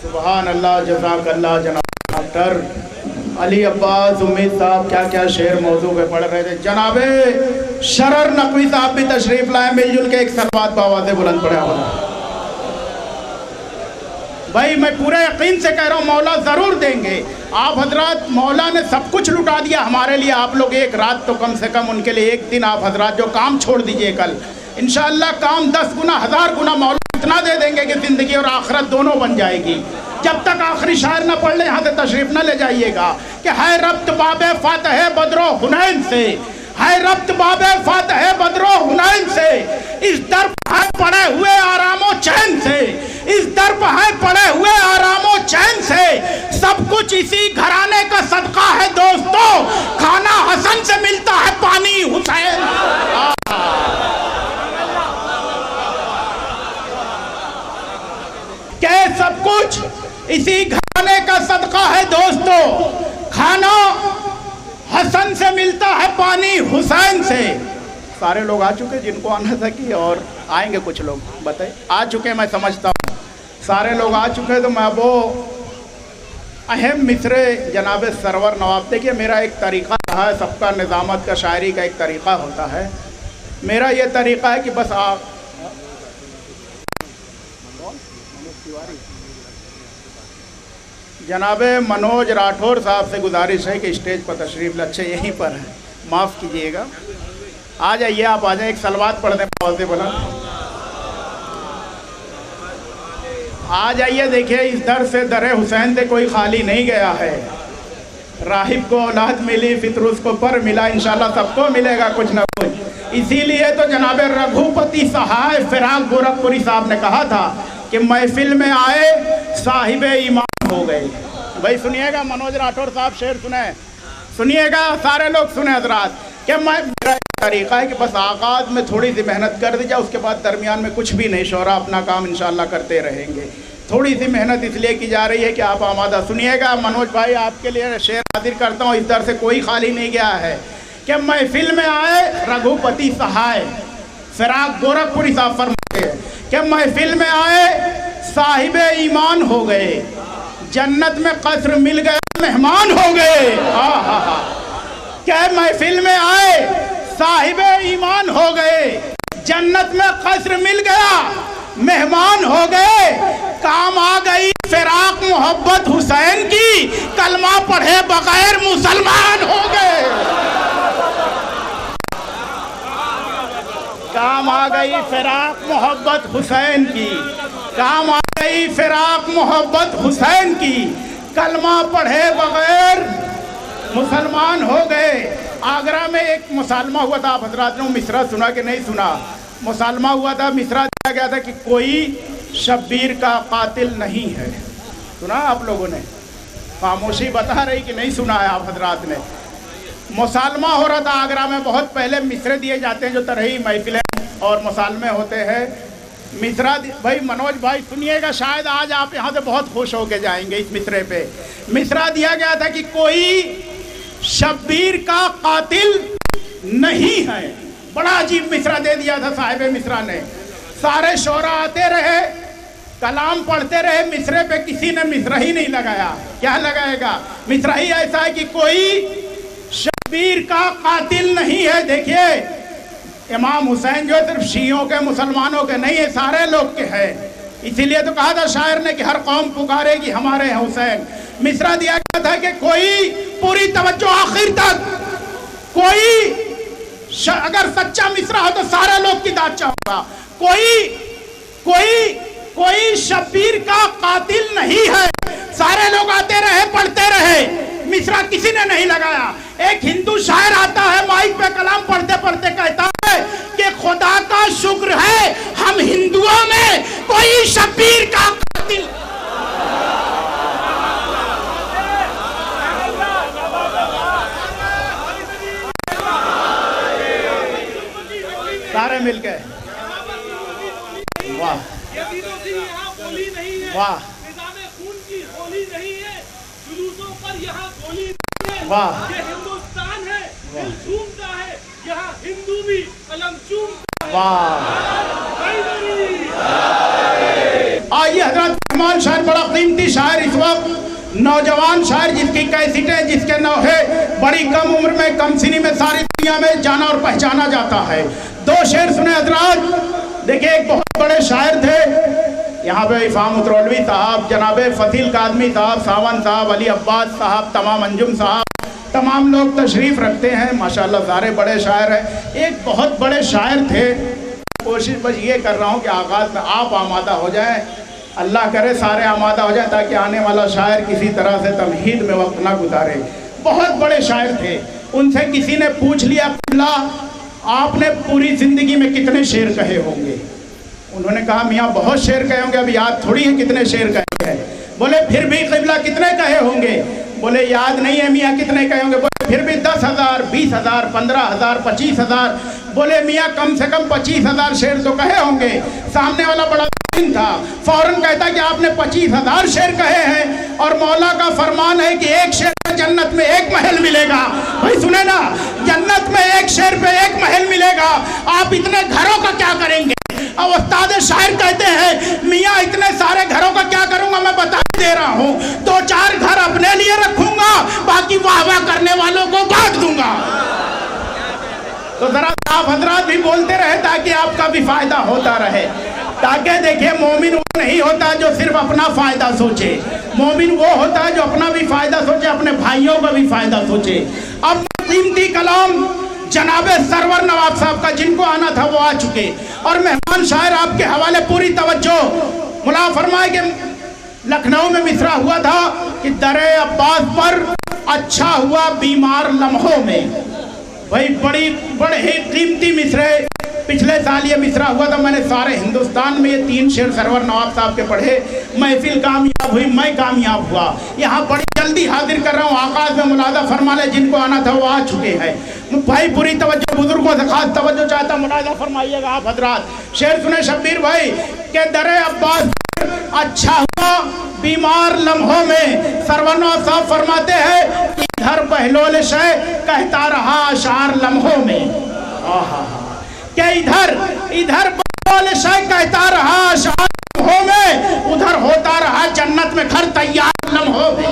सुभान अल्लाह, जज़ाकल्लाह जनाब डॉक्टर अली अब्बास उम्मीद साहब क्या क्या शेर मौजू पे पढ़ रहे थे। जनाबे शरर नकवी साहब भी तशरीफ लाए, मिलजुल के एक सलवात बावाज़े बुलंद पड़े हो। भाई मैं पूरे यकीन से कह रहा हूँ मौला ज़रूर देंगे। आप हजरात, मौला ने सब कुछ लुटा दिया हमारे लिए। आप लोग एक रात तो कम से कम उनके लिए, एक दिन आप हजरात जो काम छोड़ दीजिए, कल इंशाअल्लाह काम 10 गुना 1000 गुना मौला इतना दे देंगे कि ज़िंदगी और आखिरत दोनों बन जाएगी। जब तक आखिरी शायर न पढ़ ले यहाँ से तशरीफ न ले जाइएगा कि है रब्त बाबे फातह बदरो हुनैन से, है रब्त बाबे फातह बदरो हुनैन से, इस दर पर है पड़े हुए आरामो चैन से, इस दर पर है पड़े हुए आरामो चैन से, सब कुछ इसी घराने का सदका है दोस्तों, खाना हसन से मिलता है पानी हुसैन। क्या सब कुछ इसी घराने का सदका है दोस्तों, खाना हसन से मिलता है पानी हुसैन से। सारे लोग आ चुके जिनको आना था कि और आएंगे कुछ लोग, बताइए आ चुके, मैं समझता हूँ सारे लोग आ चुके। तो मैं वो अहम मिसरे जनाब सरवर नवाब, देखिए मेरा एक तरीक़ा रहा है, सबका निज़ामत का शायरी का एक तरीक़ा होता है। मेरा ये तरीक़ा है कि बस आप जनाब मनोज राठौर साहब से गुजारिश है कि स्टेज पर तशरीफ़ ले। अच्छे यहीं पर है, माफ़ कीजिएगा, आ जाइए आप, आ जाए, एक सलवात पढ़ दें बहुत बोला, आ जाइए। देखिए इस दर से दरे हुसैन से कोई खाली नहीं गया है। राहिब को औलाद मिली, फितरुस को पर मिला, इंशाल्लाह सबको मिलेगा कुछ ना कुछ। इसीलिए तो जनाब रघुपति सहाय फिराक गोरखपुरी साहब ने कहा था कि महफिल में आए साहिब ईमान हो गए। भाई सुनिएगा, मनोज राठौर साहब शेर सुने, सुनिएगा सारे लोग सुने हजरात, कि मेरा तरीक़ा है कि बस आगाज़ में थोड़ी सी मेहनत कर दी जाए, उसके बाद दरमियान में कुछ भी नहीं, शोरा अपना काम इंशाल्लाह करते रहेंगे। थोड़ी सी मेहनत इसलिए की जा रही है कि आप आमादा। सुनिएगा मनोज भाई, आपके लिए शेर हाजिर करता हूँ, इस दर से कोई खाली नहीं गया है। कि महफिल में आए रघुपति सहाय फिराक गोरखपुरी साहब फरमाते हैं कि महफिल में आए साहिब ईमान हो गए, जन्नत में कसर मिल गया मेहमान हो गए। क्या महफिल में आए साहिब ईमान हो गए, जन्नत में कसर मिल गया मेहमान हो गए, काम आ गई फिराक मोहब्बत हुसैन की, कलमा पढ़े बगैर मुसलमान हो गए। काम आ गई फिराक मोहब्बत हुसैन की, काम आ गई फिराक मोहब्बत हुसैन की, कलमा पढ़े बगैर मुसलमान हो गए। आगरा में एक मुसालमा हुआ था, आप हजरात ने मिसरा सुना कि नहीं सुना? मुसालमा हुआ था, मिसरा दिया गया था कि कोई शब्बीर का कातिल नहीं है। सुना आप लोगों ने? खामोशी बता रही कि नहीं सुना है आप हजरात ने? मुसालमा हो रहा था आगरा में, बहुत पहले मिसरे दिए जाते हैं जो तरही महफिलें और मुसालमे होते हैं। मिसरा भाई मनोज भाई सुनिएगा, शायद आज आप यहाँ से बहुत खुश होके जाएंगे इस मिसरे पे। मिसरा दिया गया था कि कोई शब्बीर का कातिल नहीं है। बड़ा अजीब मिसरा दे दिया था साहिब मिसरा ने। सारे शोरा आते रहे, कलाम पढ़ते रहे, मिसरे पे किसी ने मिसरा ही नहीं लगाया। क्या लगाएगा? मिसरा ही ऐसा है कि कोई शब्बीर का कातिल नहीं है। देखिए इमाम हुसैन जो है सिर्फ शियों के मुसलमानों के नहीं है, सारे लोग के हैं। इसीलिए तो कहा था शायर ने कि हर कौम पुकारेगी हमारे हुसैन। मिसरा दिया गया था कि कोई, पूरी तवज्जो आखिर तक, कोई अगर सच्चा मिसरा हो तो सारे लोग की दाचा होगा। कोई शब्बीर का कातिल नहीं है। सारे लोग आते रहे, पढ़ते रहे, मिसरा किसी ने नहीं लगाया। एक हिंदू शायर आता है, माइक पे कलाम पढ़ते पढ़ते कहता है कि खुदा का शुक्र है हम हिंदुओं में कोई शब्बीर का कातिल। सारे मिल गए, वाह वाह वाह, ये हिंदुस्तान है, दिल झूमता है, यहाँ हिंदू भी कलम चूमता है। वाह, आइए हजरत मेहमान शायर, बड़ा कीमती शायर, इस वक्त नौजवान शायर जिसकी कैसेटें, जिसके नौहे बड़ी कम उम्र में, कम सिनी में सारी दुनिया में जाना और पहचाना जाता है। दो शेर सुने हजरात। देखिए, एक बहुत बड़े शायर थे यहाँ पे, इफ़ाम उतरौलवी साहब, जनाबे फसील कादमी साहब, सावन साहब, अली अब्बास साहब, तमाम अंजुम साहब, तमाम लोग तशरीफ़ रखते हैं माशाल्लाह, सारे बड़े शायर हैं। एक बहुत बड़े शायर थे, कोशिश बस ये कर रहा हूँ कि आगाज़ में आप आमादा हो जाएं, अल्लाह करे सारे आमादा हो जाए ताकि आने वाला शायर किसी तरह से तमहीद में वक्त ना गुजारे। बहुत बड़े शायर थे। उनसे किसी ने पूछ लिया, आपने पूरी ज़िंदगी में कितने शेर कहे होंगे? उन्होंने कहा, मियाँ बहुत शेर कहे होंगे, अभी याद थोड़ी है कितने शेर कहे हैं। बोले फिर भी क़िबला कितने कहे होंगे? बोले याद नहीं है मियाँ कितने कहे होंगे। बोले फिर भी 10,000, 20,000, 15,000, 25,000। बोले मियाँ कम से कम 25,000 शेर तो कहे होंगे। सामने वाला बड़ा था, फौरन कहता कि आपने 25,000 शेर कहे हैं और मौला का फरमान है कि एक शेर पे जन्नत में एक महल मिलेगा। भाई सुने ना, जन्नत में एक शेर पे एक महल मिलेगा, आप इतने घरों का क्या करेंगे? और उस्ताद शायर कहते हैं, मियाँ इतने सारे घरों का क्या करूंगा, मैं बता दे रहा हूँ, 2-4 घर अपने लिए रखूंगा, बाकी वाह वाह करने वालों को बांट दूंगा। तो जरा आप हजरात भी बोलते रहे ताकि आपका भी फायदा होता रहे। ताकि देखिए, मोमिन वो नहीं होता जो सिर्फ अपना फायदा सोचे, मोमिन वो होता है जो अपना भी फायदा सोचे, अपने भाइयों का भी फायदा सोचे। अब कीमती कलाम जनाबे सरवर नवाब साहब का, जिनको आना था वो आ चुके, और मेहमान शायर आपके हवाले पूरी तवज्जो। मुला फरमाए कि लखनऊ में मिसरा हुआ था कि दरे अब्बास पर अच्छा हुआ बीमार लम्हों में। भाई बड़े ही कीमती मिसरे, पिछले साल ये मिसरा हुआ था, मैंने सारे हिंदुस्तान में ये 3 शेर सरवर नवाब साहब के पढ़े, महफिल कामयाब हुई, मैं कामयाब हुआ। यहाँ बड़ी जल्दी हाजिर कर रहा हूँ, आकाश में मुलादा फरमा ले, जिनको आना था वो आ चुके हैं। भाई पूरी तवज्जो, बुजुर्गों से खास तवज्जो चाहता, मुलादा फरमाइएगा आप हजरात। शेर सुने शब्बीर भाई के दरे अब्बास अच्छा हुआ बीमार लम्हों में। सरवर नवाब साहब फरमाते हैं, इधर बहलोल शे कहता रहा अशार लम्हों में। क्या इधर बहलोल शे कहता रहा अशार लम्हों में, उधर होता रहा जन्नत में घर तैयार लम्हों में।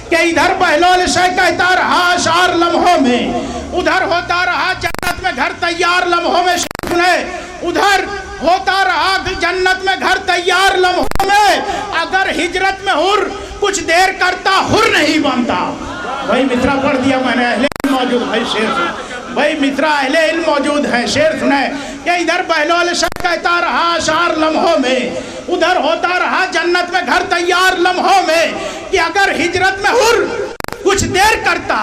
क्या इधर बहलोल शे कहता रहा अशार लम्हों में, उधर होता रहा जन्नत में घर तैयार लम्हों में। सुने, उधर होता रहा जन्नत में घर तैयार लम्हों में, अगर हिजरत में हुर कुछ देर करता हुर नहीं बनता। भाई मित्रा पढ़ दिया मैंने, अहले इल्म मौजूद भाई, शेर सुन भाई, मित्रा अहले इल्म मौजूद है, शेर सुने कि इधर बहलोल शे कहता रहा अशार लम्हों में, उधर होता रहा जन्नत में घर तैयार लम्हों में, कि अगर हिजरत में हुर कुछ देर करता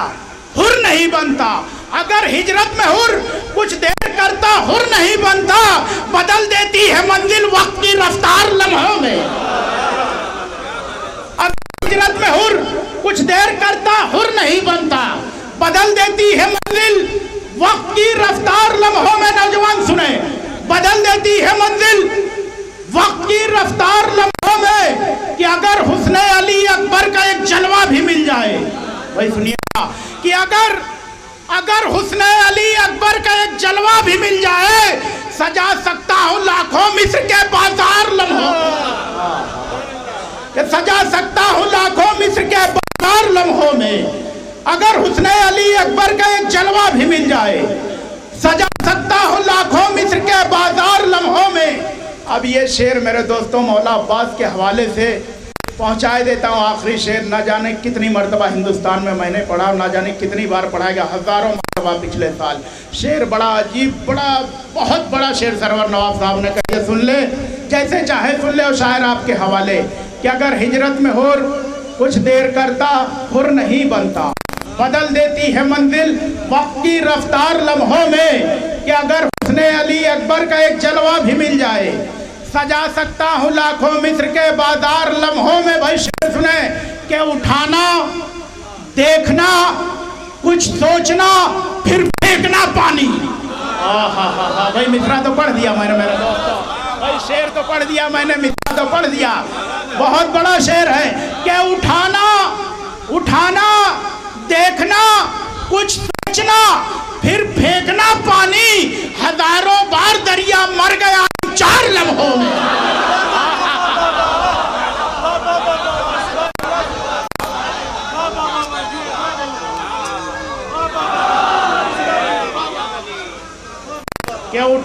हुर नहीं बनता, अगर हिजरत में हुर कुछ देर करता हुर नहीं बनता, बदल देती है मंजिल वक्त की रफ्तार लम्हों में। अगर हिजरत में हुर कुछ देर करता हुर नहीं बनता, बदल देती है मंजिल वक्त की रफ्तार लम्हों में। नौजवान सुने, बदल देती है मंजिल वक्त की रफ्तार लम्हों में, कि अगर हुस्ने अली अकबर का एक जलवा भी मिल जाए। भाई सुनिएगा कि अगर हुस्ने अली अकबर का एक जलवा भी मिल जाए, सजा सकता हूँ लाखों मिस्र के बाजार लम्हों, सजा सकता हूँ लाखों मिस्र के बाजार लम्हों में। अगर हुस्ने अली अकबर का एक जलवा भी मिल जाए, सजा सकता हूँ लाखों मिस्र के बाजार लम्हों में। अब ये शेर मेरे दोस्तों मौला अब्बास के हवाले से पहुंचाए देता हूँ। आखिरी शेर न जाने कितनी मरतबा हिंदुस्तान में मैंने पढ़ा, न जाने कितनी बार पढ़ा गया, हज़ारों मरतबा पिछले साल। शेर बड़ा अजीब, बहुत बड़ा शेर सरवर नवाब साहब ने कहा, सुन ले, जैसे चाहे सुन ले। और शायर आपके हवाले कि अगर हिजरत में हुर कुछ देर करता हुर नहीं बनता, बदल देती है मंजिल वक्त की रफ्तार लम्हों में, कि अगर हुस्ने अली अकबर का एक जलवा भी मिल जाए, सजा सकता हूँ लाखों मिस्र के बाजार लम्हों में। भाई शेर सुने कि उठाना, देखना, कुछ सोचना, फिर फेंकना पानी। भाई मित्रा तो पढ़ दिया मैंने मेरे दोस्तों, भाई शेर तो पढ़ दिया मैंने, मित्रा तो पढ़ दिया। बहुत बड़ा शेर है कि उठाना, देखना, कुछ सोचना, फिर फेंकना पानी, हजारों बार दरिया मर गया 4 लम्हों में।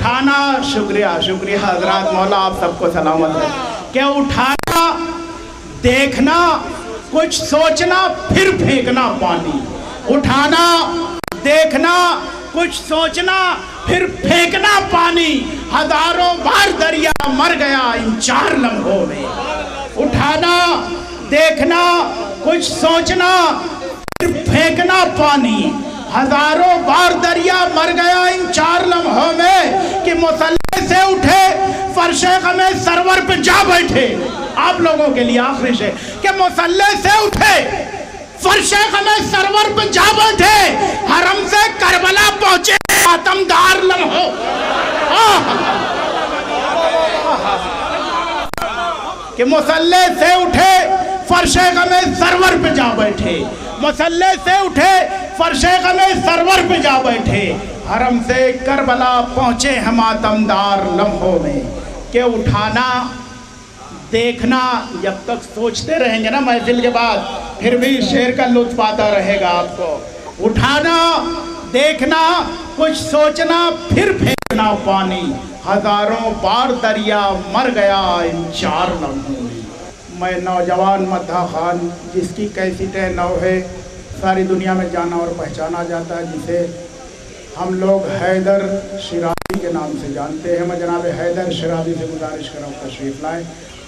उठाना, शुक्रिया शुक्रिया हजरात, मौला आप सबको सलामत है। क्या उठाना, देखना, कुछ सोचना, फिर फेंकना पानी। उठाना, देखना, कुछ सोचना, फिर फेंकना पानी। हजारों बार दरिया मर गया इन 4 लम्हों में। उठाना, देखना, कुछ सोचना, फिर फेंकना पानी। हजारों बार दरिया मर गया इन 4 लम्हों में कि मुसल्ले से उठे, फर्शे गमे सरवर पे जा बैठे। आप लोगों के लिए आखिरी से कि मुसल्ले से उठे, फर्शे गमे सरवर पे जा बैठे, हरम से करबला पहुंचे आतमदार लम्हों। कि मुसल्ले से उठे, फर्शे गमे सरवर पे जा बैठे। मुसल्ले से उठे, फर्शे गमे सरवर पे जा बैठे, हरम से करबला पहुंचे हम आतमदार लम्हों में। के उठाना, देखना, जब तक सोचते रहेंगे ना महफिल के बाद, फिर भी शेर का लुत्फ आता रहेगा आपको। उठाना, देखना, कुछ सोचना, फिर फेंकना पानी। हजारों बार दरिया मर गया इन 4 लम्हों में। मैं नौजवान मद्दा खान, जिसकी कैसेटें नौ है, सारी दुनिया में जाना और पहचाना जाता है, जिसे हम लोग हैदर शिराबी के नाम से जानते हैं। मैं जनाब हैदर शिराबी से गुजारिश कर रहा हूँ तशरीफ़ लाएँ।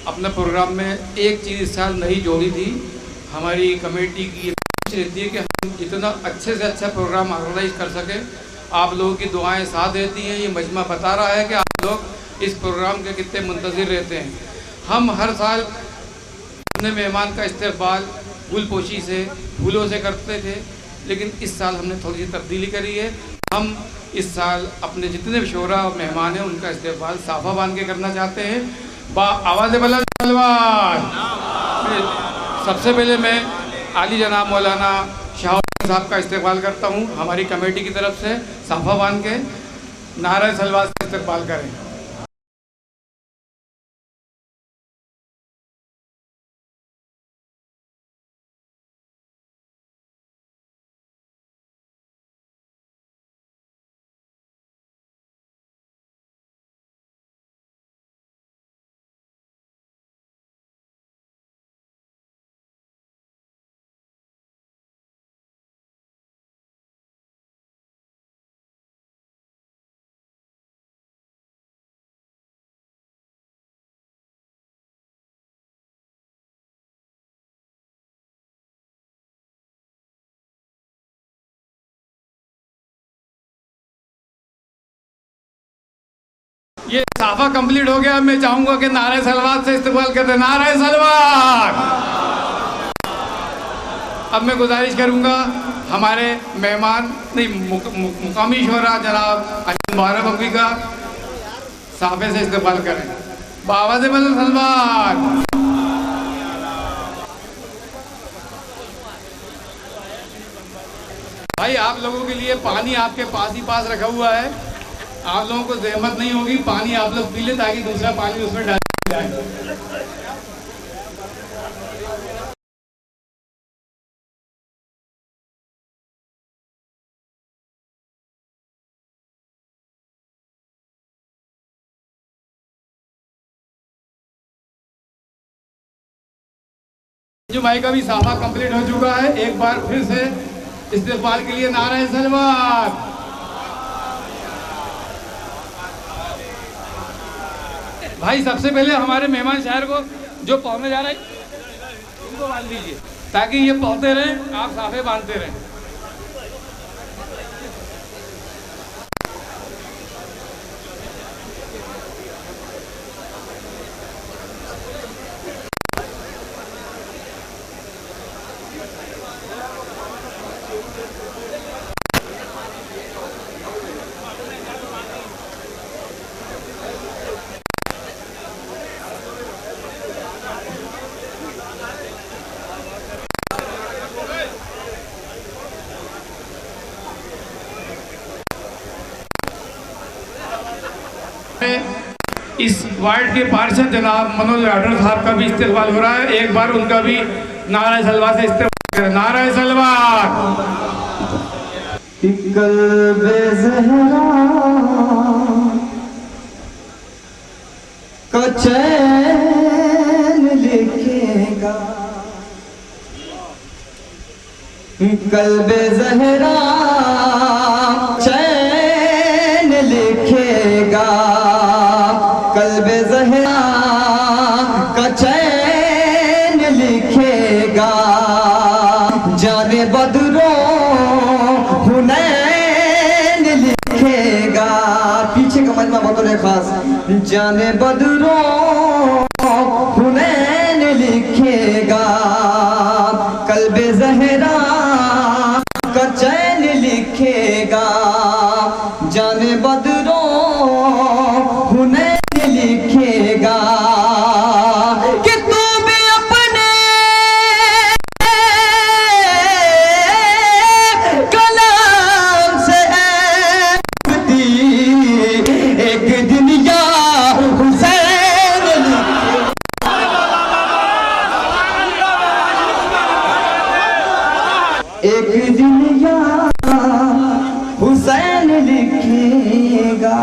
अपने प्रोग्राम में एक चीज़ इस साल नहीं जोड़ी थी। हमारी कमेटी की कोशिश रहती है कि हम जितना अच्छे से अच्छा प्रोग्राम ऑर्गेनाइज कर सकें। आप लोगों की दुआएं साथ देती हैं। ये मजमा बता रहा है कि आप लोग इस प्रोग्राम के कितने मुंतज़िर रहते हैं। हम हर साल अपने मेहमान का इस्तकबाल फूल पोशी से, फूलों से करते थे, लेकिन इस साल हमने थोड़ी सी तब्दीली करी है। हम इस साल अपने जितने भी शोरा और मेहमान हैं उनका इस्तकबाल साफा बांध के करना चाहते हैं। आवाज़ बुलंद सलवात। सबसे पहले मैं आली जनाब मौलाना शाह साहब का इस्तकबाल करता हूँ। हमारी कमेटी की तरफ से साफा बांध के नारा सलवात से इस्तकबाल करें। ये साफा कंप्लीट हो गया। मैं चाहूंगा कि नारे सलवात से इस्तकबाल करते हैं। नारे सलवात। अब मैं गुजारिश करूंगा हमारे मेहमान मुकामी शोरा जनाब अनिल मुबारक बख्वी का साफे से इस्तकबाल करें। बावाज़ बुलंद सलवात। भाई आप लोगों के लिए पानी आपके पास ही पास रखा हुआ है। आप लोगों को जहमत नहीं होगी, पानी आप लोग पी लें ताकि दूसरा पानी उसमें डाल जाए। जो भाई का भी साफा कंप्लीट हो चुका है। एक बार फिर से इस्तेमाल के लिए नारा सलवात। भाई सबसे पहले हमारे मेहमान शहर को जो पहुंचने जा रहे हैं उनको बांध दीजिए ताकि ये पहुंचते रहें, आप साफे बांधते रहें। इस वार्ड के पार्षद जनाब मनोज राठौर साहब का भी इस्तेमाल हो रहा है। एक बार उनका भी नारा सलवात से इस्तेमाल करें। नारा सलवात। का चैन लिखेगा, कल्बे ज़हरा चैन लिखेगा, कल्बे ज़हरा का चैन लिखेगा, जाने बदरो हुनैन लिखेगा। पीछे का मजमा बतौर खास, जाने बदरो हुनैन लिखेगा, कल्बे ज़हरा का चैन लिखेगा, जाने बदरो हुनैन लिखेगा। कि तू भी अपने कलाम से एक दिन या हुसैन एक दिन या हुसैन लिखेगा।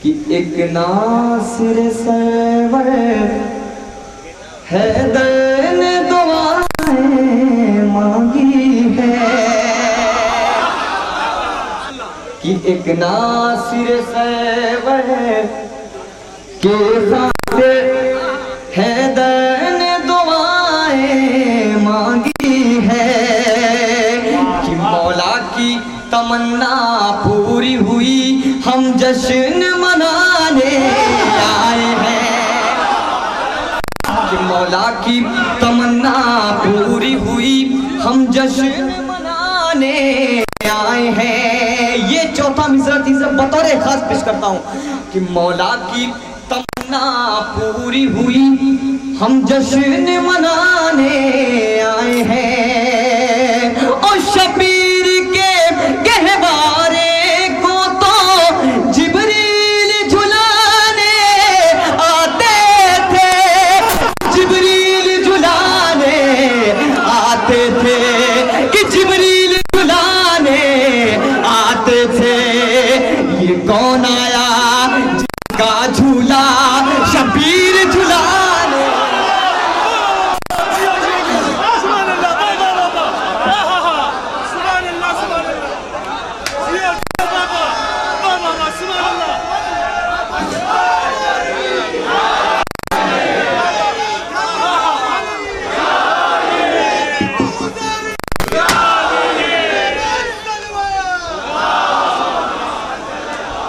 कि एक नासिर सरवर हैदर ने दुआएं मांगी है, कि एक नासिर सरवर के खातिर हैदर ने दुआएं मांगी है, कि मौला की तमन्ना पूरी हुई हम जश्न मनाने आए हैं, कि मौला की तमन्ना पूरी हुई हम जश्न मनाने आए हैं। ये चौथा मिसरा तीसरा बतौर खास पेश करता हूँ कि मौला की तमन्ना पूरी हुई हम जश्न मनाने आए हैं। और शबीर के गहवारे को तो जिब्रील झुलाने आते थे, जिब्रील झुलाने आते थे, कि जिब्रील झुलाने आते थे। ये कौन आया जिसका झूला शबीर झुलाने।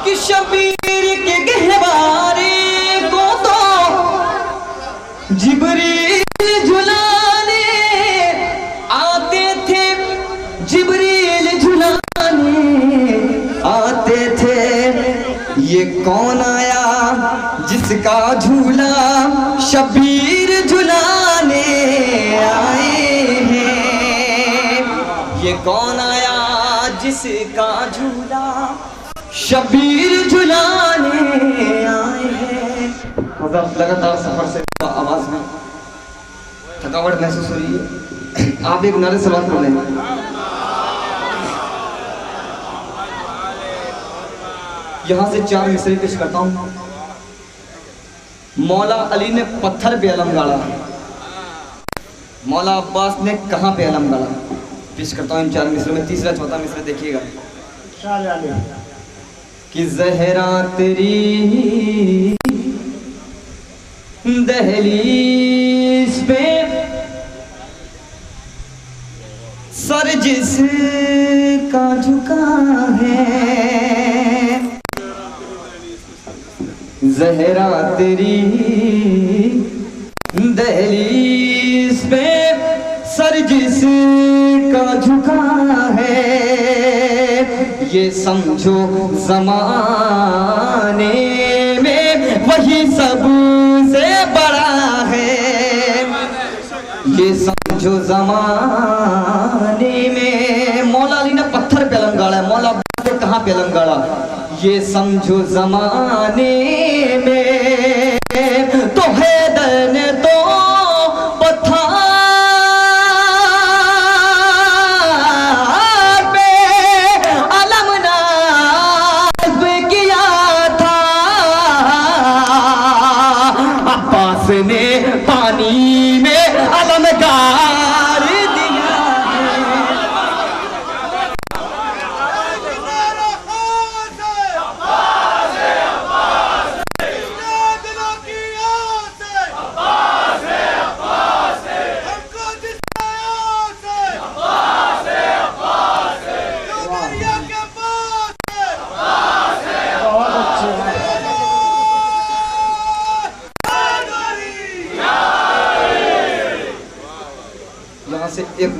कि शबीर के गहवारे को तो जिब्रील झुलाने आते थे, जिब्रील झुलाने आते थे। ये कौन आया जिसका झूला शबीर झुलाने आए हैं। ये कौन आया जिसका झूला शबीर झुलाने आए हैं। लगातार सफर से आवाज में थकावट महसूस हो रही है, आप एक नारे से बात कर लें। यहां से 4 मिसरे पेश करता हूं। मौला अली ने पत्थर पे अलम गाड़ा, मौला अब्बास ने कहां पे अलम गाड़ा, पेश करता हूं इन 4 मिसरों में। तीसरा चौथा मिसरा देखिएगा कि ज़हरा तेरी दहलीज पे सर जिसका झुका है, ज़हरा तेरी दहलीज पे सर जिसका झुका है, ये समझो ज़माने में वही सबसे बड़ा है। ये समझो ज़माने में मौला अली ने पत्थर पे अलम गाड़ा है, मौला ने कहाँ पे अलम गाड़ा। ये समझो ज़माने में तो हैदर ने तो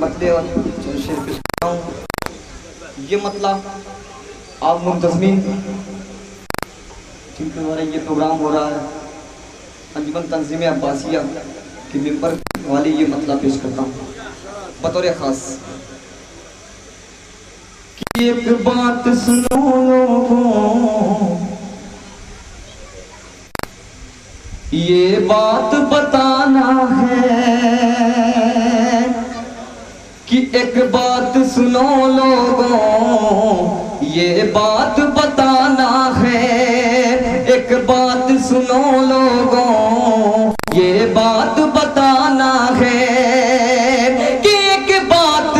मतले और चंद शेर पेश करता हूँ। ये मतलब आप मुंतजमीन जिनके द्वारा ये प्रोग्राम हो रहा है अंजुमन तंजीम अब्बासिया के मेंबर वाली ये मतलब पेश करता हूँ बतौर खास। कि एक बात सुनो लोगों, ये बात बताना है कि एक बात सुनो लोगों, ये बात बताना है। एक बात सुनो लोगों, ये बात बताना है कि एक बात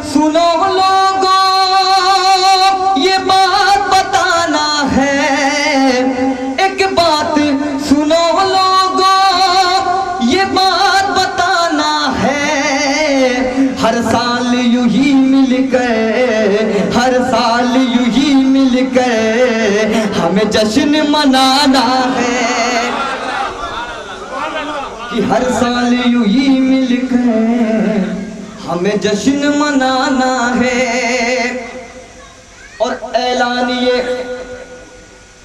सुनो लोगों, ये बात बताना है। एक बात सुनो लोगों, ये बात बताना है। हर साल यूं ही मिलकर, हर साल यूं ही मिलकर हमें जश्न मनाना है। कि हर साल यूं ही मिलकर हमें जश्न मनाना है। और ऐलान ये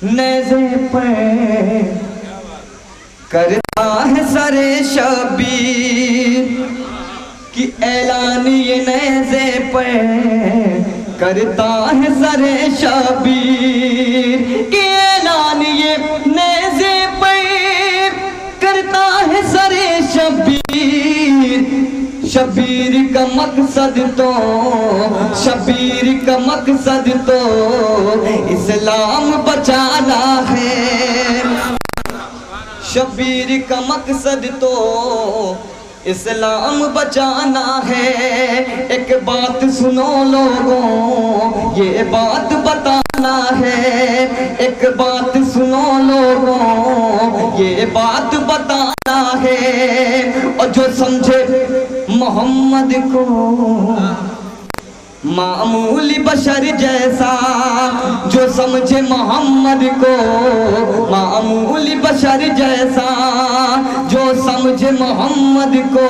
नेज़े पे करता है सरे शबीर, कि ऐलान ये नेज़े पे करता है सरे शबीर, कि ऐलान ये नेज़े पे करता है सरे शबीर। शबीर का मकसद तो, शबीर का मकसद तो इस्लाम बचाना है। शबीर का मकसद तो इस्लाम बचाना है। एक बात सुनो लोगों, ये बात बताना है। एक बात सुनो लोगों, ये बात बताना है। और जो समझे मोहम्मद को मामूली बशर जैसा, जो समझे मोहम्मद को मामूली बशर जैसा, जो समझे मोहम्मद को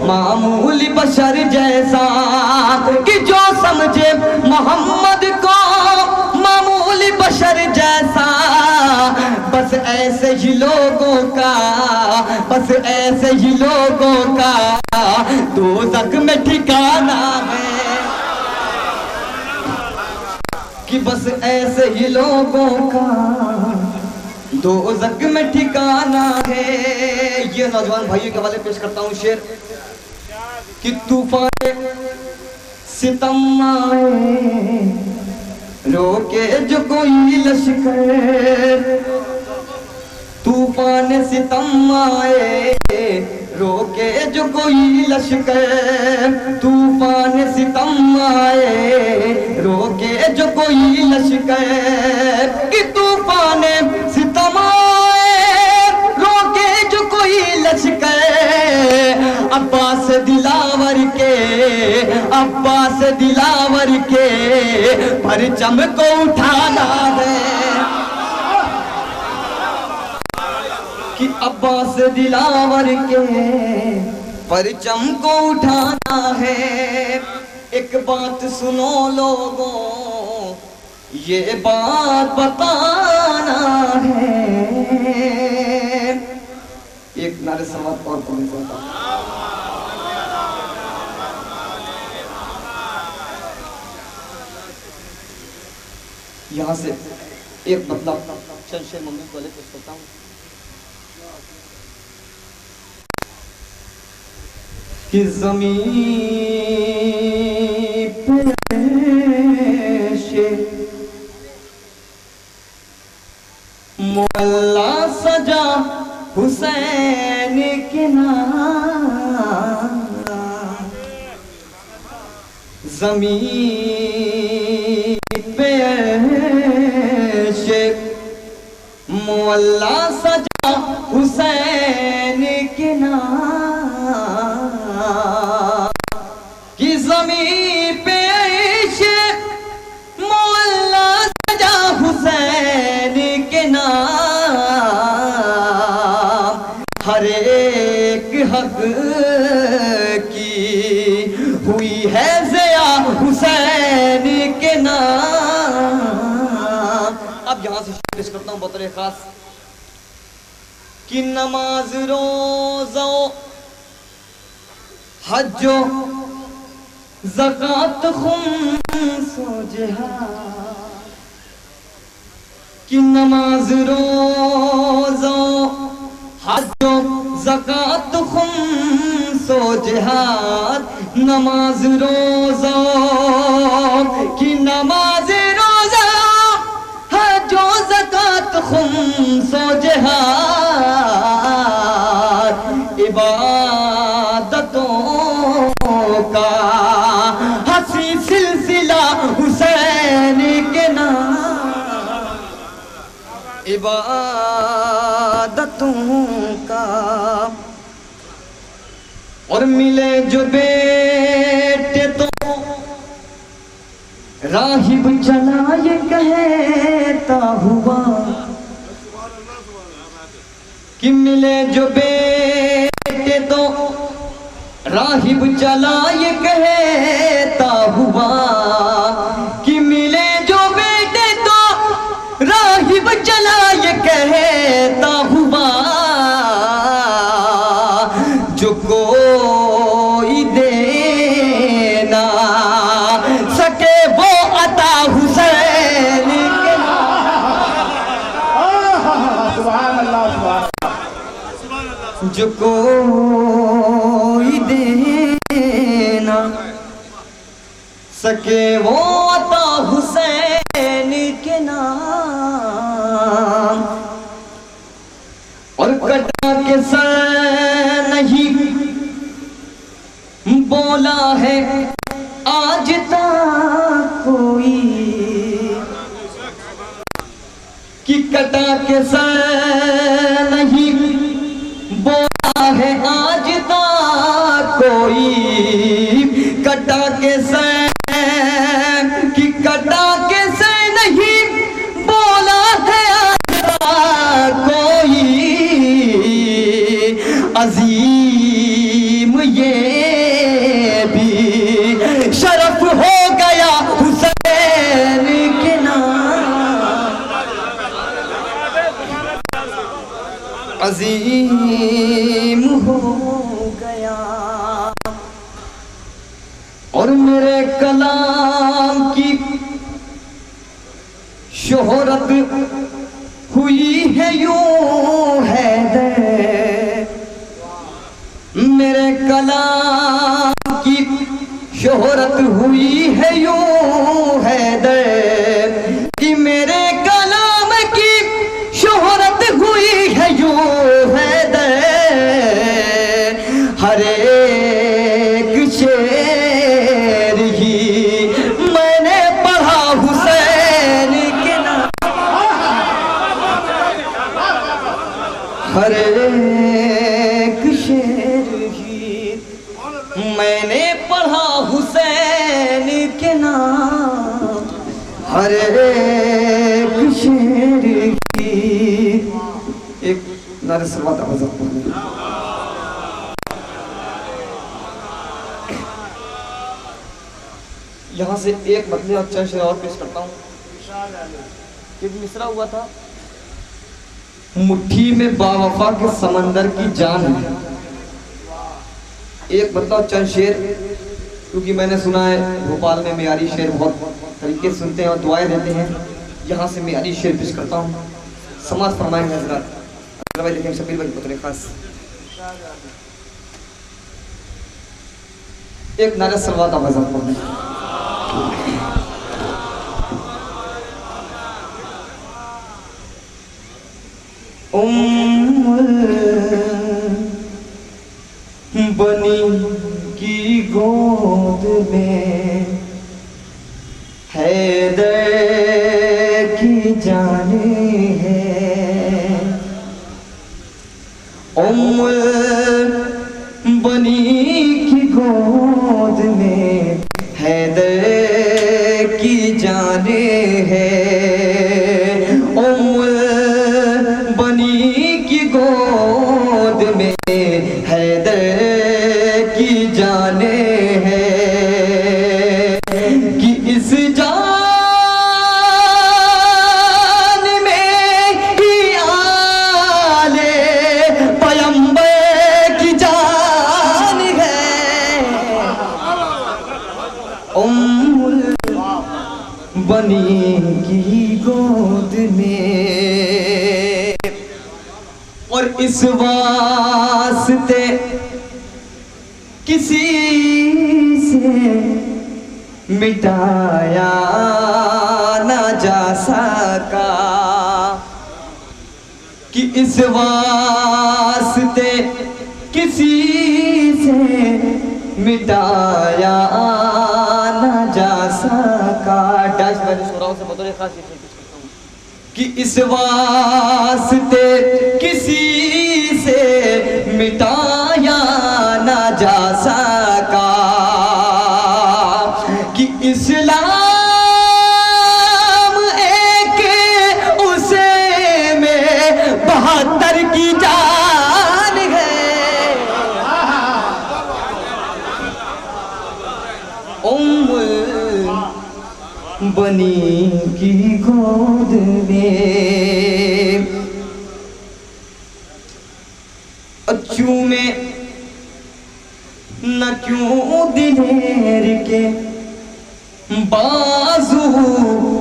मामूली बशर जैसा, कि जो समझे मोहम्मद को मामूली बशर जैसा, बस ऐसे ही लोगों का, बस ऐसे ही लोगों का दोज़ख में ठिकाना है। कि बस ऐसे ही लोगों का दोज़ख में ठिकाना है। ये नौजवान भाइयों के हवाले पेश करता हूँ शेर। कि तूफान सितम आए रोके जो कोई लश्कर, तूफान सितम आए रोके जो कोई लश्कर, तूफान सितम आए रोके जो कोई लश्कर। कि तूफान सितम आए रोके जो कोई लश्कर। अब्बास दिलावर के, अब्बास दिलावर के परचम को उठाना है। कि अब्बास दिलावर के परचम को उठाना है। एक बात सुनो लोगों, ये बात बताना है। एक नारे समाप्त और पढ़ने को था। यहाँ से एक मतलब चंद शेर मम्मी को लेकर करता हूँ। कि ज़मीन पे से मोहल्ला सजा हुसैन के नाम, ज़मीन पे से मोहल्ला सजा हुसैन के नाम। कि ज़मीन पे मोहल्ला सजा हुसैन के नाम। हर एक हक की हुई है ज़िया हुसैन के नाम। अब यहाँ से पेश करता हूँ बतौर खास कि नमाज रोज़ो हज्जो ज़कात खुम्सो जिहाद, कि नमाज रोज़ो हज्जो ज़कात खुम्सो जिहाद, नमाज रोज़ो कि नमाज रोज़ा हज्जो ज़कात खुम्सो जिहाद, इबादतों का हसी सिलसिला हुसैन के नाम, इबादतों का। और मिले जो बेटे तो राहिब चला ये कहता हुआ, कि मिले जो बेटे तो राहिब चला ये कहता हुआ, कि मिले जो बेटे तो राहिब चला ये कहता हुआ, जो कोई देना सके वो अता हुसैन के सुभान अल्लाह, जो कोई देना सके वो अता हुसैन के नाम। और कटा के सर नहीं बोला है आज तक कोई, कि कटा के सर नहीं बोला है आज तक कोई, कटा के सर कि कटा के सर नहीं बोला है आज तक कोई, अजीम ये भी शरफ हो गया हुसैन के नाम, अजीम हो गया। और मेरे कलाम की शोहरत हुई है यूं है दे, मेरे कलाम की शोहरत हुई है यूं है दे, कि मेरे कलाम की शोहरत हुई है यूं है दे, हर एक शेर ही मैंने पढ़ा हुसैन के नाम, हर एक शेर ही मैंने पढ़ा हुसैन के नाम, हर एक शेर की। एक नारे सलवात आवाज़ पढ़ने, यहाँ से एक मतले और चंद शेर और पेश करता हूँ। एक मिसरा हुआ था, मुट्ठी में बावफा के समंदर की जान है। एक बताओ चंद शेर, क्योंकि मैंने सुना है भोपाल में मियारी शेर बहुत तरीके से सुनते हैं और दुआएं देते हैं। यहाँ से मियारी शेर पेश करता हूँ, समाज फरमाएंगे हजरात। भाई देखें शबीर भाई पुत्र खास एक नारा सलवात आवाज़ पढ़ने। बनी की गोद में हैदर की जाने है, बनी की गोद में हैदर की जाने है, बनी की गोद में हैदर की जाने है। उम्मुल बनेगी गोद में, और इस वास्ते किसी से मिटाया ना जा सका, कि इस वास्ते किसी से मिटाया ना जा सका। डैश मैंने सुराहों से बतौर खास कि इस वास्ते किसी से मिटाया ना जा सका, कि इस्लाम एक उसे में 72 की जान है। उम्मुल बनी की गोद में अच्छू में न क्यों दिलेर के बाजू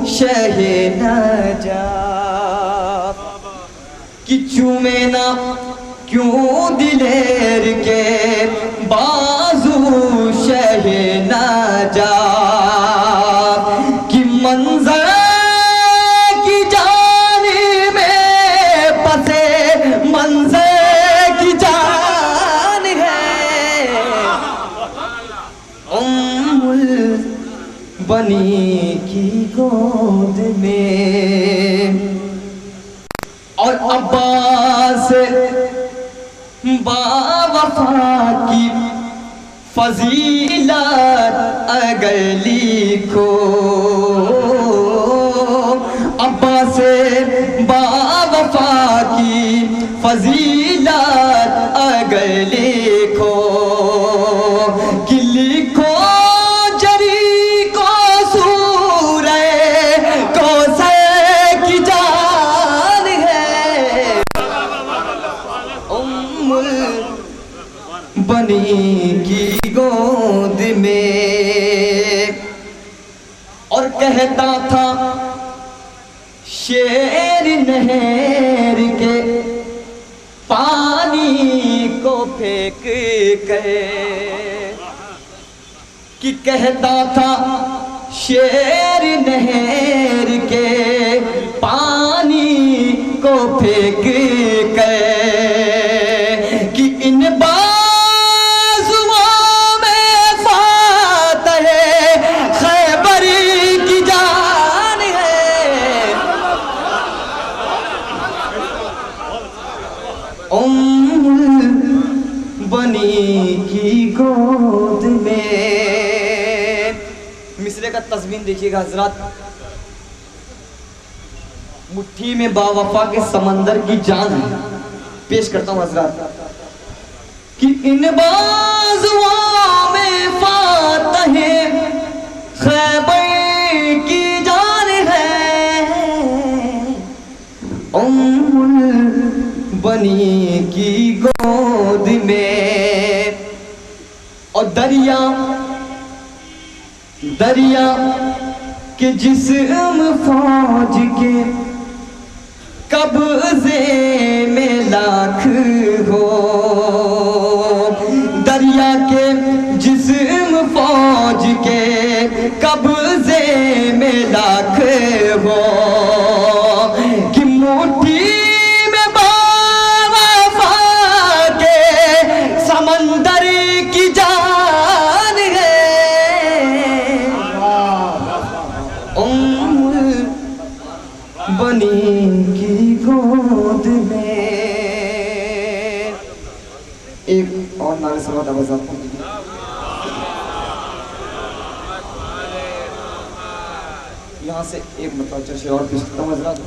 शहे न जा, कि चूमे ना क्यों दिलेर के बाजू शहे न जा, कि मंजर की जान में पसे मंजर की जान है। उम्मुल बनी की गोद में, और अब्बास बावफा की फजीलत अगर लिखो, अब्बास बावफा की फजीलत अगर लिखो, कि लिखो बनी की गोद में। और कहता था शेर नहर के पानी को फेंक के, कि कहता था शेर नहर के पानी को फेंक के, कि इन बनी की गोद में। मिसरे का तस्वीर देखिएगा हजरात, मुट्ठी में बावफा के समंदर की जान है। पेश करता हूँ हजरात, कि इन बाजुओं में फातहे खैबर की जान है। उम्मुल बनी की गोद में, और दरिया दरिया के जिस्म फौज के कब्जे में लाख हो, दरिया के जिस्म फौज के कब्जे में लाख हो, कि मुट्ठी समंदर की जान है। उम्मुल बनी की गोद में। एक और नारे से यहाँ से एक मतलब चर्चे और पेश करता हूँ हजरात,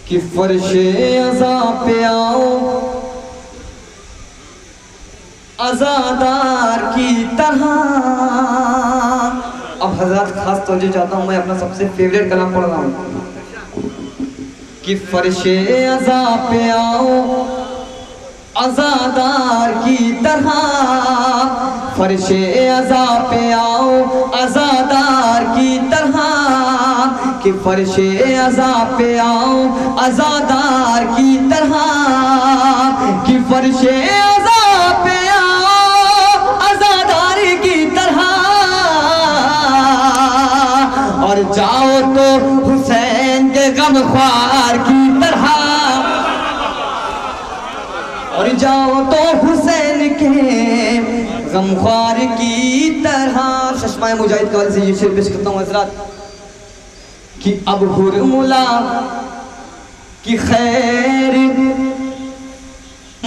कि फर्शे अज़ा पे आओ अज़ादार की तरह। अब हज़रात खास तवज्जो चाहता हूँ, मैं अपना सबसे फेवरेट कलाम पढ़ रहा हूँ, कि फर्शे अज़ा पे आओ अज़ादार की तरह, फर्शे अज़ा पे आओ अज़ादार की तरह, कि फर्शे अज़ा पे आओ अज़ादार की तरह, कि फर्शे अज़ा पे आओ अज़ादार की तरह, और जाओ तो हुसैन के गमख्वार की तरह, और जाओ तो हुसैन के गमख्वार की तरह। चश्मा मुजाहिद के वाले से ये शेर पेश करता हूँ हज़रात, कि अब हुरमुला की खैर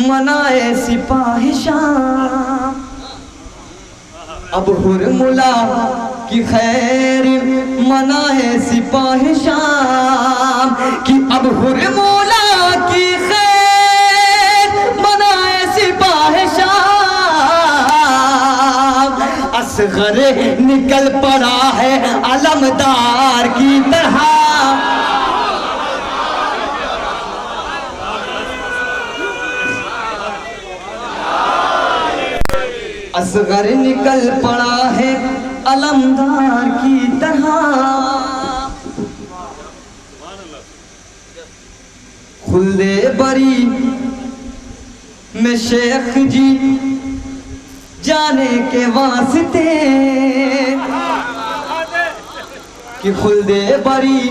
मनाए सिपाही शाम, अब हुरमुला की खैर मनाए सिपाही शाम, कि अब हुरमुला की खैर मनाए सिपाही शाम, असगर निकल पड़ा है अलमदार की तरह, असगर निकल पड़ा है अलमदार की तरह। खुल्दे बरी में शेख जी जाने के वास्ते, कि खुल्दे बरी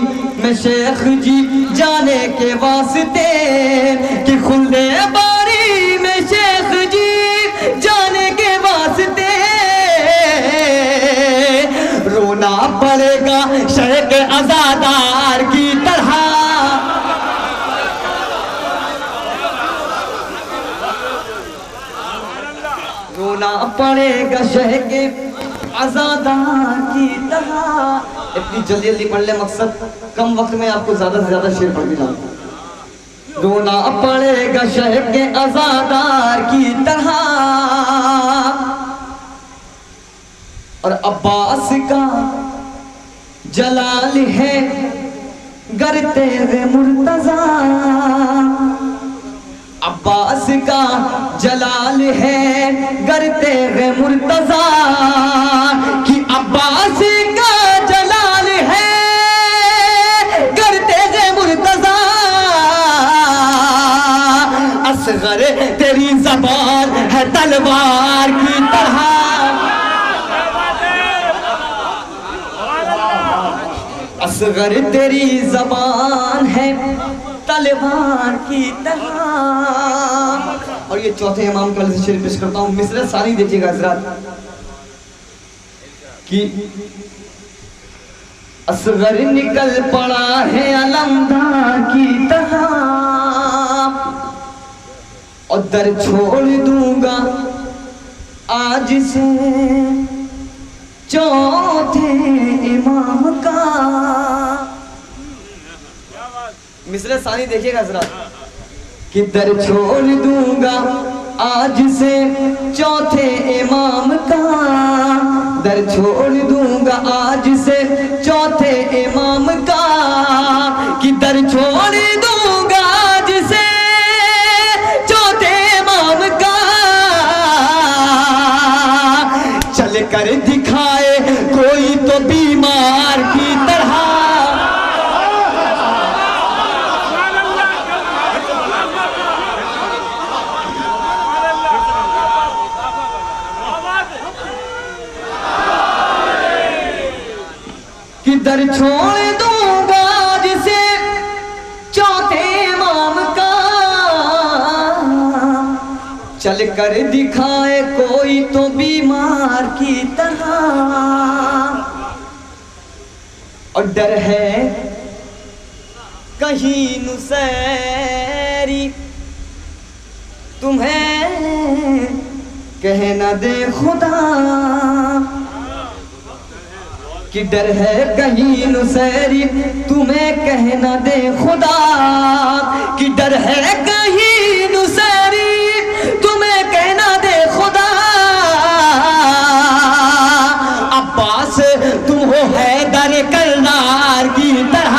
में शेख जी जाने के वास्ते, कि खुल्दे बरी में शेख जी जाने के वास्ते, रोना पड़ेगा शेख अज़ादार की तरह, रोना पड़ेगा शेख अज़ादार की तरह। इतनी जल्दी जल्दी पढ़ ले, मकसद कम वक्त में आपको ज्यादा से ज्यादा शेर पढ़ के जाऊँ। रोना पड़ेगा शेख अज़ादार की तरह, और अब्बास का जलाल है गर तेरे मुर्तज़ा, अब्बास का जलाल है गर तेरे मुर्तज़ा, कि अब्बास का जलाल है गर तेरे मुर्तज़ा, असगर तेरी ज़बान है तलवार की तरह, असगर तेरी ज़बान है तलवार की तरह। और ये चौथे इमाम के वाले से शेर पेश करता हूँ, मिसरे सारी देखिएगा हज़रात, कि असगर निकल पड़ा है अलमदार की तरह, और दर छोड़ दूंगा आज से चौथे इमाम का। मिसरे सानी देखिएगा जरा, कि दर छोड़ दूंगा आज से चौथे इमाम का, दर छोड़ दूंगा आज से चौथे इमाम का, कि दर छोड़ दूंगा आज से चौथे इमाम का, चल कर दिखाए कोई तो बीमार की तरह, कि दर छोड़ दूंगा जिसे चौथे इमाम का, चल कर दिखाए कोई तो बीमार की तरह, और डर है कहीं नुसैरी तुम्हें कह न दे खुदा, कि डर है कहीं नुसैरी तुम्हें कह न दे खुदा, कि डर है कहीं नुसैरी तुम्हें कह न दे खुदा, अब्बास तुम हो हैदर करनार की तरह,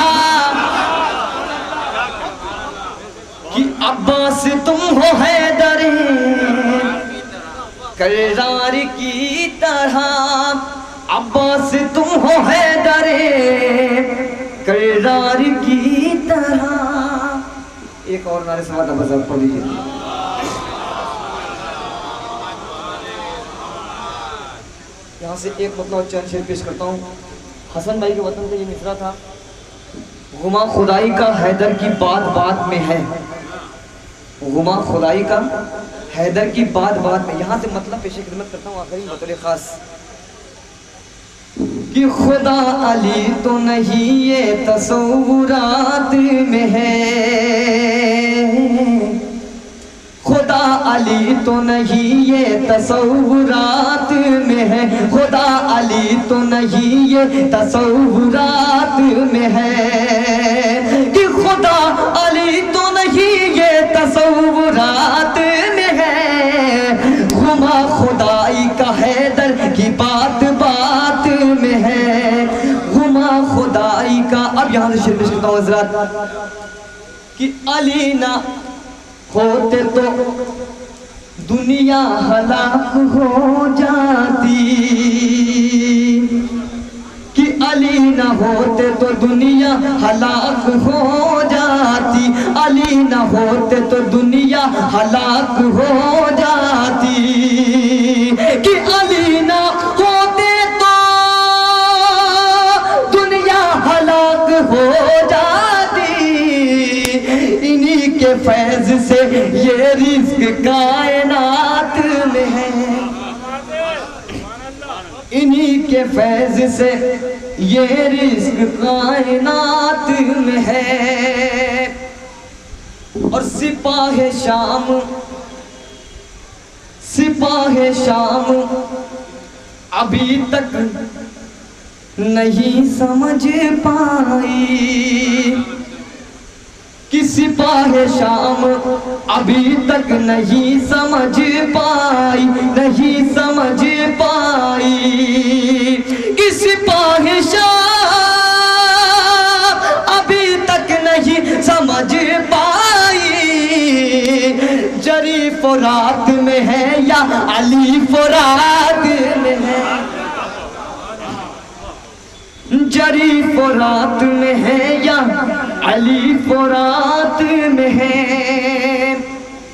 कि अब्बास तुम हो हैदर करार की तरह, अब्बास तुम हो हैदरे करार की तरह। एक और नारे समात अब्बास पढ़ लीजिए। यहाँ से एक मतलब चंद शेर पेश करता हूँ। हसन भाई के वतन का ये मिसरा था, गुमा खुदाई का हैदर की बात बात में है, गुमा खुदाई का हैदर की बात बात में। यहाँ से मतलब पेश खिदमत करता हूँ आखिरी बतौर खास कि खुदा अली तो नहीं ये तसव्वुरात में है, खुदा अली तो नहीं ये तसव्वुरात में है, खुदा अली तो नहीं ये तसव्वुरात में है, कि खुदा अली तो नहीं ये तसव्वुरात में है, गुमा खुदाई का हैदर की बात बात में है, गुमा खुदाई का। अब यहाँ से शेर पेश करता हूँ हज़रात कि अली ना होते तो दुनिया हलाक हो जाती, कि अली ना होते तो दुनिया हलाक हो जाती, अली ना होते तो दुनिया हलाक हो जाती, कि अली ना होते तो दुनिया हलाक हो जाती, इन्हीं के फैज से ये रिज़्क़ कायनात में है, इन्हीं के फैज से ये रिज़्क़ कायनात में है। और सिपाहे शाम, सिपाहे शाम अभी तक नहीं समझ पाई, कि सिपाहे शाम अभी तक नहीं समझ पाई, नहीं समझ पाई, कि सिपाहे शाम अभी तक नहीं समझ पाई, जरी फुरात में है या अली फुरात में है, जरी फुरात में है या अली फुरात में है।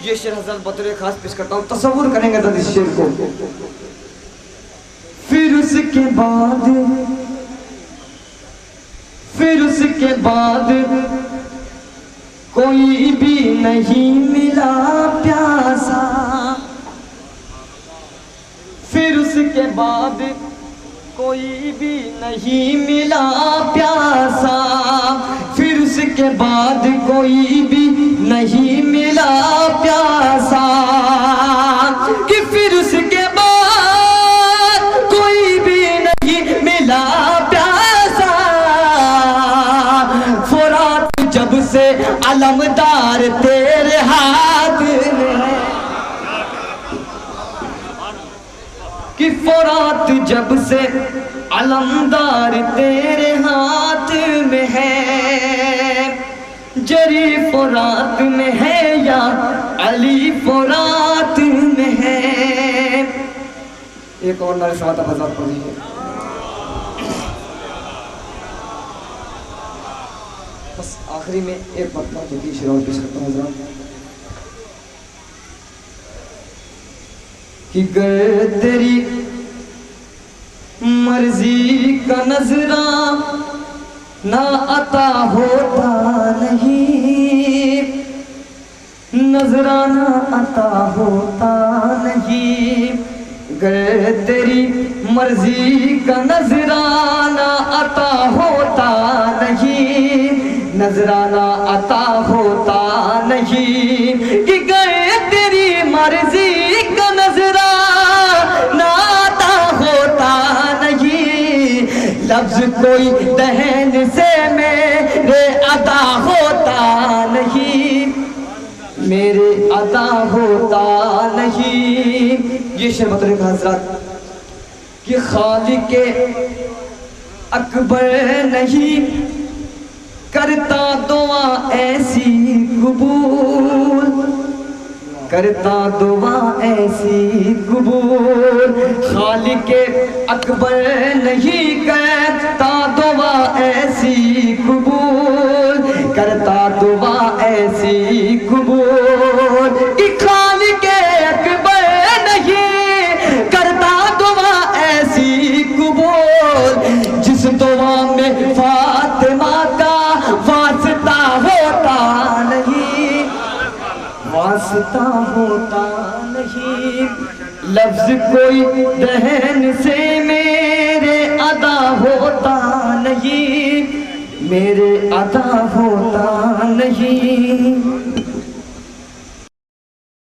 ये शेर हज़रत बतौर खास पेश करता हूँ, तसव्वुर करेंगे तो इस शेर को। फिर उसके बाद, फिर उसके बाद कोई भी नहीं मिला प्यासा, फिर उसके बाद कोई भी नहीं मिला प्यासा, फिर उसके बाद कोई भी नहीं मिला प्यासा, कि फिर उसके बाद कोई भी नहीं मिला प्यासा, फुरात जब से अलमदार तेरे हाथ में है, कि फुरात जब से अलमदार तेरे हाथ में है, जरी फुरात में है या अली फुरात में है। एक और नारे साथ आवाज़ पढ़ लीजिए। बस आखिरी में एक मरतबा जो कि शेर और पेश करता हूँ हज़रात, कि गर तेरी मर्जी का नजरा ना अता होता नहीं, नजराना अता होता नहीं, गर तेरी मर्जी का नजराना अता होता नहीं, नजराना अता होता नहीं, कि गर तेरी मर्जी का नजराना अता होता नहीं, लफ्ज कोई दहन से मेरे अदा होता नहीं, मेरे अदा होता नहीं। ये शेर बतौर हज़रात कि खालिक़े अकबर नहीं करता दुआ ऐसी कबूल, करता दुआ ऐसी कबूल, खालिके अकबर नहीं करता दुआ ऐसी कबूल, करता दुआ ऐसी कबूल, खालिके अकबर नहीं करता दुआ ऐसी कबूल, जिस दुआ में फातिमा का वास्ता होता नहीं, वास्ता होता नहीं, लफ्ज कोई दहन से मेरे अदा होता नहीं, मेरे अदा होता नहीं।